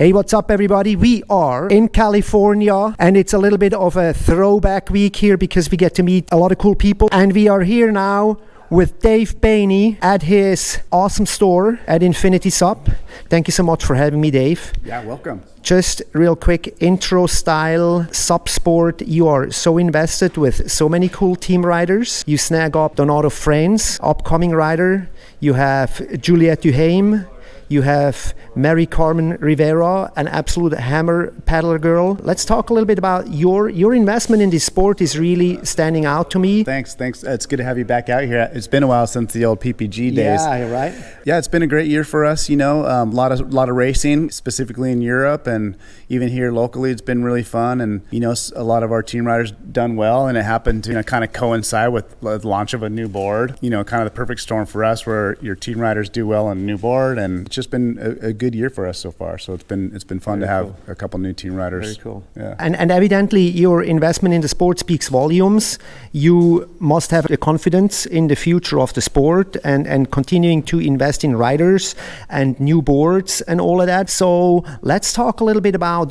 Hey, what's up, everybody? We are in California, and it's a little bit of a throwback week here because we get to meet a lot of cool people. And we are here now with Dave Boehne at his awesome store at Infinity SUP. Thank you so much for having me, Dave. Yeah, welcome. Just real quick, intro style, SUP Sport. You are so invested with so many cool team riders. You snag up Donato Friends, upcoming rider. You have Juliette Duhaime. You have Mary Carmen Rivera, an absolute hammer paddler girl. Let's talk a little bit about your investment in this sport is really standing out to me. Thanks. It's good to have you back out here. It's been a while since the old PPG days. Yeah, right. Yeah, it's been a great year for us. You know, a lot of racing, specifically in Europe, and even here locally. It's been really fun, and you know, a lot of our team riders done well, and it happened to kind of coincide with the launch of a new board. You know, kind of the perfect storm for us, where your team riders do well on a new board, and it's just been a good year for us so far. So it's been fun Very to have cool. a couple new team riders. Very cool. Yeah. And evidently your investment in the sport speaks volumes. You must have the confidence in the future of the sport and continuing to invest in riders and new boards and all of that. So let's talk a little bit about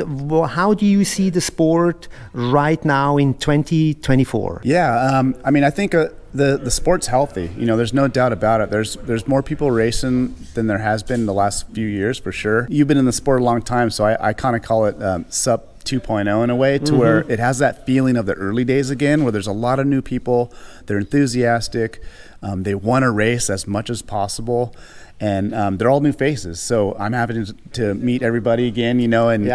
how do you see the sport right now in 2024? Yeah, I mean, I think the sport's healthy. You know, there's no doubt about it. There's more people racing than there has been in the last few years, for sure. You've been in the sport a long time, so I kind of call it SUP 2.0 in a way, to where it has that feeling of the early days again, where there's a lot of new people. They're enthusiastic. They want to race as much as possible. And they're all new faces. So I'm happy to meet everybody again, you know, and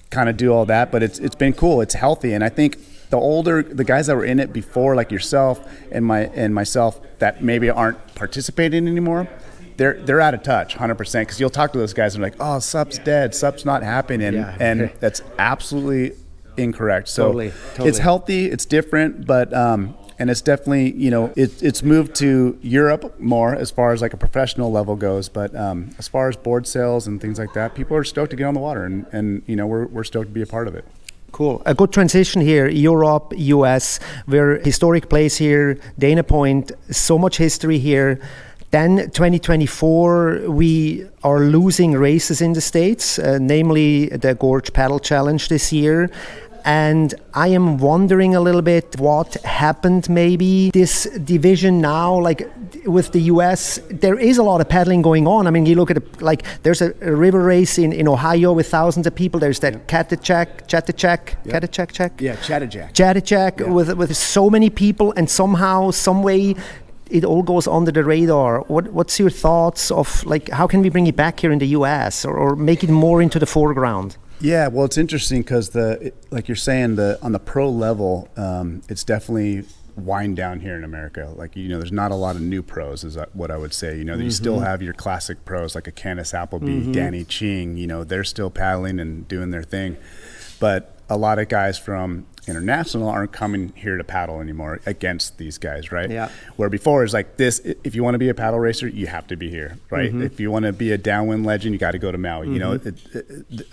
kind of do all that. But it's been cool. It's healthy. And I think the guys that were in it before, like yourself and myself, that maybe aren't participating anymore, they're out of touch 100%, because you'll talk to those guys and they're like, oh, SUP's dead, SUP's not happening, and that's absolutely incorrect. So Totally. It's healthy, it's different, but and it's definitely, you know, it's moved to Europe more as far as like a professional level goes, but as far as board sales and things like that, people are stoked to get on the water, and you know, we're stoked to be a part of it. Cool. A good transition here. Europe, US, we're historic place here, Dana Point, so much history here. Then 2024, we are losing races in the States, namely the Gorge Paddle Challenge this year. And I am wondering a little bit what happened maybe. This division now, like with the US, there is a lot of paddling going on. I mean, you look at it, like there's a river race in Ohio with thousands of people. There's that Chattachak with so many people, and somehow, some way, it all goes under the radar. What's your thoughts of, like, how can we bring it back here in the US or make it more into the foreground? Yeah, well, it's interesting because like you're saying, on the pro level, it's definitely wind down here in America. Like, you know, there's not a lot of new pros, is what I would say. You know, you still have your classic pros like a Candace Appleby, Danny Ching. You know, they're still paddling and doing their thing, but a lot of guys from international aren't coming here to paddle anymore against these guys, right? Yeah. Where before it's like this: if you want to be a paddle racer, you have to be here, right? If you want to be a downwind legend, you got to go to Maui. You know,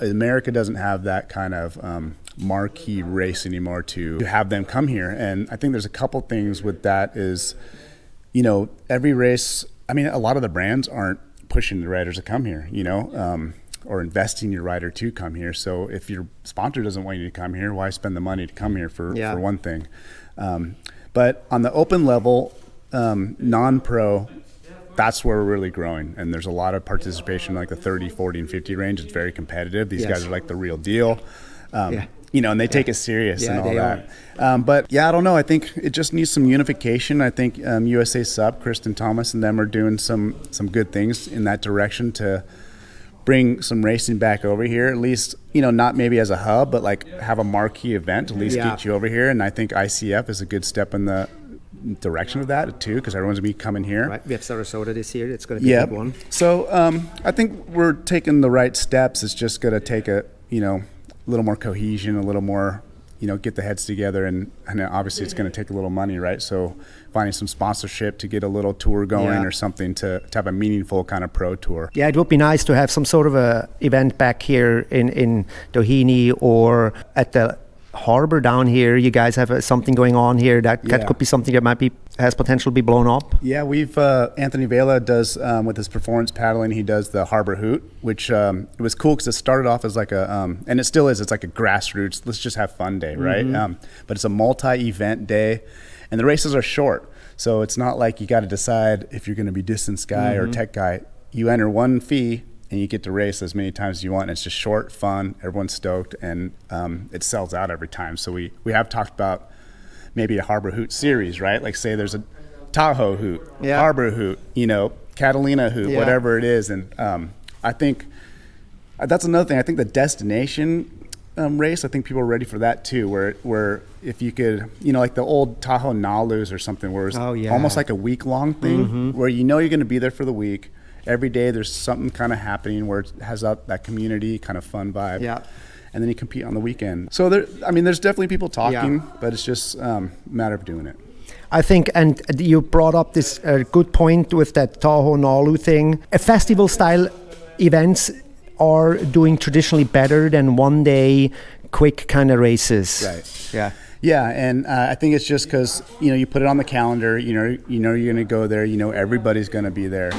America doesn't have that kind of marquee race anymore to have them come here. And I think there's a couple things with that. Is, you know, every race, I mean, a lot of the brands aren't pushing the riders to come here, you know, or investing your rider to come here. So if your sponsor doesn't want you to come here, why spend the money to come here for one thing? But on the open level, non-pro, that's where we're really growing. And there's a lot of participation, like the 30, 40, and 50 range. It's very competitive. These guys are like the real deal. You know, and they take it serious and all that. But yeah, I don't know. I think it just needs some unification. I think USA SUP, Kristen Thomas and them are doing some good things in that direction to bring some racing back over here, at least, you know, not maybe as a hub, but like have a marquee event, at least get you over here. And I think ICF is a good step in the direction of that too, because everyone's gonna be coming here. Right, we have Sarasota this year. It's gonna be a big one. So I think we're taking the right steps. It's just gonna take a little more cohesion, a little more, you know, get the heads together, and obviously it's going to take a little money, right? So finding some sponsorship to get a little tour going or something to have a meaningful kind of pro tour. Yeah, it would be nice to have some sort of a event back here in Doheny or at the harbor down here. You guys have something going on here that could be something that has potential to be blown up. Yeah, we've Anthony Vela does with his performance paddling. He does the Harbor Hoot, which it was cool because it started off as like a and it still is. It's like a grassroots. Let's just have fun day, right? But it's a multi-event day, and the races are short, so it's not like you got to decide if you're going to be distance guy or tech guy. You enter one fee and you get to race as many times as you want. And it's just short, fun. Everyone's stoked, and it sells out every time. So we have talked about maybe a Harbor Hoot series, right? Like say there's a Tahoe Hoot, Harbor Hoot, Catalina Hoot, whatever it is. And I think that's another thing. I think the destination race, I think people are ready for that too, where if you could, like the old Tahoe Nalus or something, where it's almost like a week-long thing, where you're going to be there for the week. Every day there's something kind of happening where it has that community kind of fun vibe. Yeah. And then you compete on the weekend. So there's definitely people talking, but it's just a matter of doing it. I think, and you brought up this good point with that Tahoe Nalu thing. Festival style events are doing traditionally better than one day quick kind of races. Right. Yeah. Yeah, and I think it's just because you put it on the calendar. You're going to go there. Everybody's going to be there.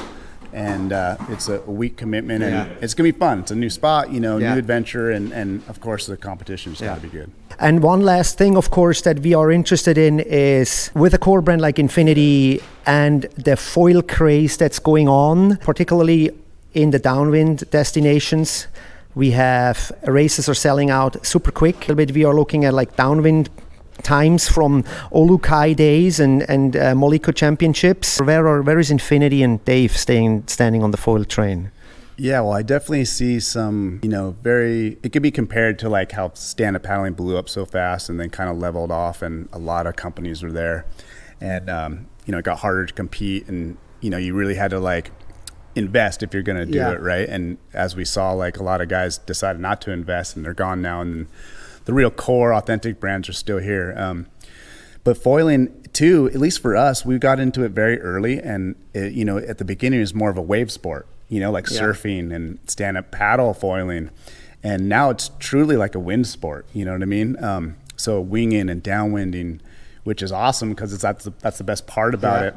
And it's a week commitment, and it's going to be fun. It's a new spot, new adventure, and of course the competition's got to be good. And one last thing, of course, that we are interested in is with a core brand like Infinity and the foil craze that's going on, particularly in the downwind destinations. We have races are selling out super quick. A little bit we are looking at like downwind times from Olukai days and Moliko championships. Where is Infinity and Dave standing on the foil train? Yeah, well, I definitely see some, it could be compared to like how stand-up paddling blew up so fast and then kind of leveled off, and a lot of companies were there, and it got harder to compete, and you really had to like invest if you're going to do it, right? And as we saw, like a lot of guys decided not to invest, and they're gone now, and the real core authentic brands are still here. But foiling too, at least for us, we got into it very early, and at the beginning it was more of a wave sport, like surfing and stand-up paddle foiling, and now it's truly like a wind sport. You know what I mean? So winging and downwinding, which is awesome because that's the best part about it.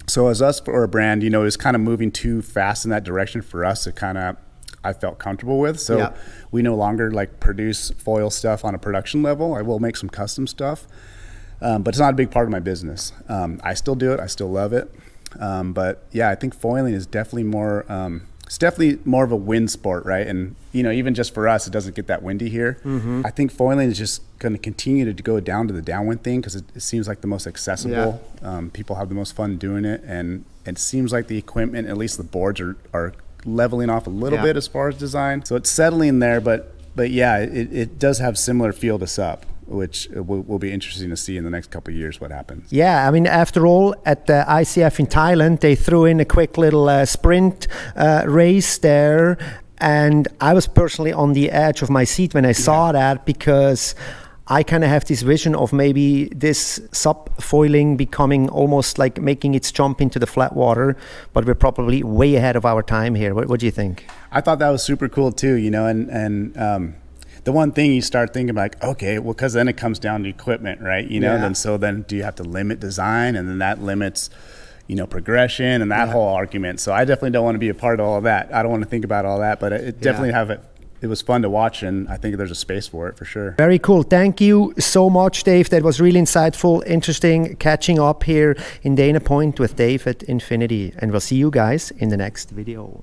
So as us for a brand, it was kind of moving too fast in that direction for us to kind of I felt comfortable with. So we no longer like produce foil stuff on a production level. I will make some custom stuff, but it's not a big part of my business. I still do it. I still love it. But yeah, I think foiling is definitely more, it's definitely more of a wind sport, right? And, even just for us, it doesn't get that windy here. I think foiling is just going to continue to go down to the downwind thing because it seems like the most accessible. People have the most fun doing it. And it seems like the equipment, at least the boards are leveling off a little bit as far as design. So it's settling there, but yeah, it does have similar feel to SUP, which will be interesting to see in the next couple of years what happens. Yeah, I mean, after all, at the ICF in Thailand, they threw in a quick little sprint race there, and I was personally on the edge of my seat when I saw that, because I kind of have this vision of maybe this SUP foiling becoming almost like making its jump into the flat water, but we're probably way ahead of our time here. What do you think? I thought that was super cool too, and the one thing you start thinking like, okay, well, because then it comes down to equipment, right? Then do you have to limit design, and then that limits, progression and that whole argument. So I definitely don't want to be a part of all of that. I don't want to think about all that, but it definitely it was fun to watch, and I think there's a space for it for sure. Very cool. Thank you so much, Dave. That was really insightful, interesting, catching up here in Dana Point with Dave at Infinity. And we'll see you guys in the next video.